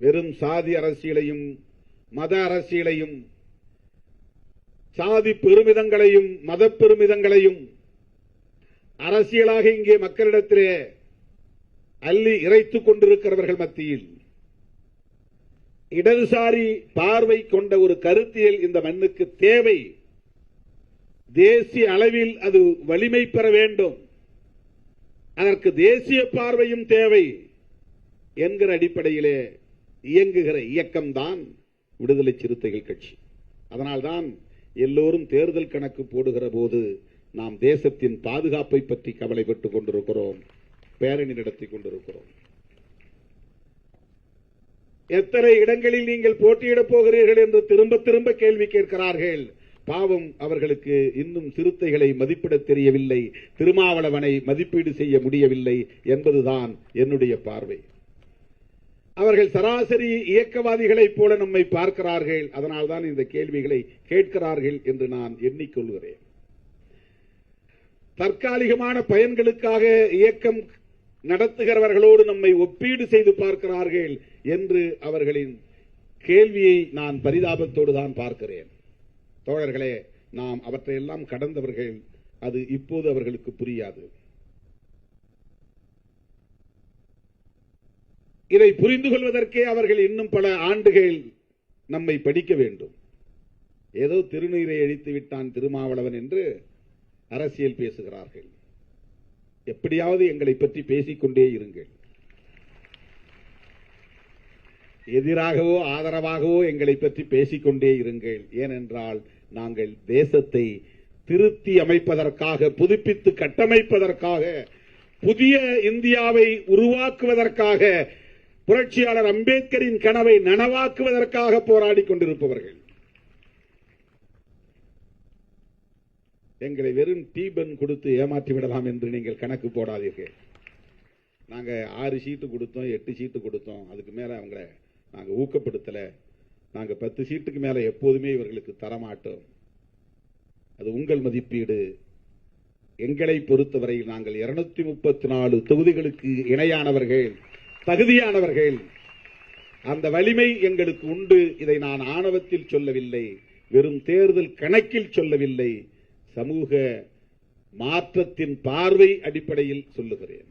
வெறும் சாதி அரசியலையும் மத அரசியலையும் சாதி பெருமிதங்களையும் மத பெருமிதங்களையும் அரசியலாக இங்கே மக்களிடத்திலே அள்ளி இறைத்துக் கொண்டிருக்கிறவர்கள் மத்தியில் இடதுசாரி பார்வை கொண்ட ஒரு கருத்தியல் இந்த மண்ணுக்கு தேவை. தேசிய அளவில் அது வலிமை பெற வேண்டும். அதற்கு தேசிய பார்வையும் தேவை என்கிற அடிப்படையிலே இயங்குகிற இயக்கம்தான் விடுதலை சிறுத்தைகள் கட்சி. அதனால்தான் எல்லோரும் தேர்தல் கணக்கு போடுகிற போது நாம் தேசத்தின் பாதுகாப்பை பற்றி கவலைப்பட்டுக் கொண்டிருக்கிறோம், பேரணி நடத்தி கொண்டிருக்கிறோம். எத்தனை இடங்களில் நீங்கள் போட்டியிடப் போகிறீர்கள் என்று திரும்ப திரும்ப கேள்வி கேட்கிறார்கள். பாவம், அவர்களுக்கு இன்னும் சிறுத்தைகளை மதிப்பிட தெரியவில்லை, திருமாவளவனை மதிப்பீடு செய்ய முடியவில்லை என்பதுதான் என்னுடைய பார்வை. அவர்கள் சராசரி இயக்கவாதிகளைப் போல நம்மை பார்க்கிறார்கள். அதனால்தான் இந்த கேள்விகளை கேட்கிறார்கள் என்று நான் எண்ணிக்கொள்கிறேன். தற்காலிகமான பயன்களுக்காக இயக்கம் நடத்துகிறவர்களோடு நம்மை ஒப்பீடு செய்து பார்க்கிறார்கள் என்று அவர்களின் கேள்வியை நான் பரிதாபத்தோடு தான் பார்க்கிறேன். தோழர்களே, நாம் அவற்றையெல்லாம் கடந்தவர்கள். அது இப்போது அவர்களுக்கு புரியாது. இதை புரிந்து கொள்வதற்கே அவர்கள் இன்னும் பல ஆண்டுகள் நம்மை படிக்க வேண்டும். ஏதோ திருநீரை அழித்து விட்டான் திருமாவளவன் என்று அரசியல் பேசுகிறார்கள். எப்படியாவது எங்களை பற்றி பேசிக்கொண்டே இருங்கள். எதிராகவோ ஆதரவாகவோ எங்களை பற்றி பேசிக்கொண்டே இருங்கள். ஏனென்றால் நாங்கள் தேசத்தை திருத்தி அமைப்பதற்காக, புதுப்பித்து கட்டமைப்பதற்காக, புதிய இந்தியாவை உருவாக்குவதற்காக, புரட்சியாளர் அம்பேத்கரின் கனவை நனவாக்குவதற்காக போராடிக் கொண்டிருப்பவர்கள். எங்களை வெறும் டீபன் கொடுத்து ஏமாற்றி விடலாம் என்று நீங்கள் கணக்கு போடாதீர்கள். நாங்க 6 சீட்டு கொடுத்தோம், 8 சீட்டு கொடுத்தோம், அதுக்கு மேல அவங்க நாங்க ஊக்கப்படுத்தல. நாங்க 10 சீட்டுக்கு மேல எப்போதுமே இவர்களுக்கு தரமாட்டோம். அது உங்கள் மதிப்பீடு. எங்களை பொறுத்தவரையில் நாங்கள் 234 தொகுதிகளுக்கு இணையானவர்கள், தகுதியானவர்கள். அந்த வலிமை எங்களுக்கு உண்டு. இதை நான் ஆணவத்தில் சொல்லவில்லை, வெறும் தேர்தல் கணக்கில் சொல்லவில்லை, சமூக மாற்றத்தின் பார்வை அடிப்படையில் சொல்லுகிறேன்.